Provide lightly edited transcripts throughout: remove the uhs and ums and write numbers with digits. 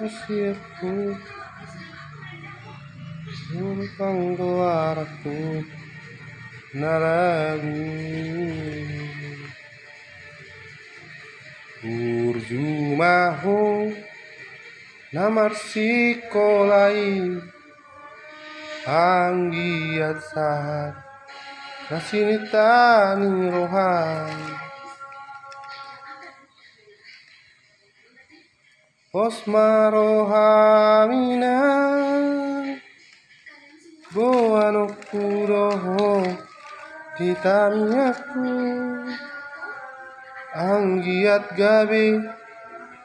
usirku, tentang keluar aku naragu Urjumaho namar sikolai anggiat sahat nasinitani rohan Posmarohamina boanokudoho ditamiaku anggiat gabe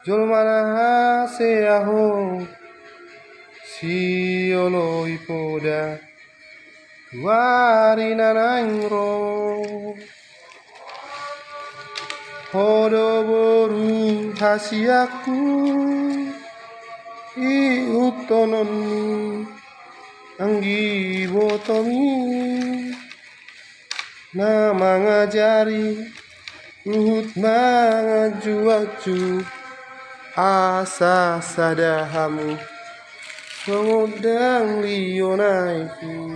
jolmana seaho siolo ipoda warina nangro hodo boru hasiaku iutononi anggi botomi nama ngajari luhut mangaju-aju asa sadahamu mengundang lionaiku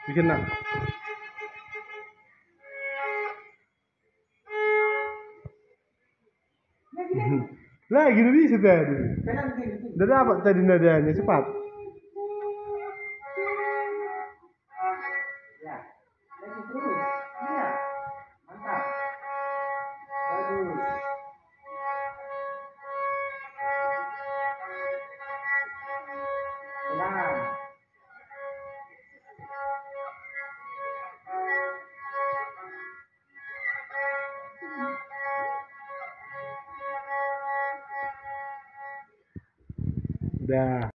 bikin nak lah gini bisa tadi udah dapat tadi nadanya cepat Ya, lagi terus. Iya, mantap. Bagus. Pelan. udah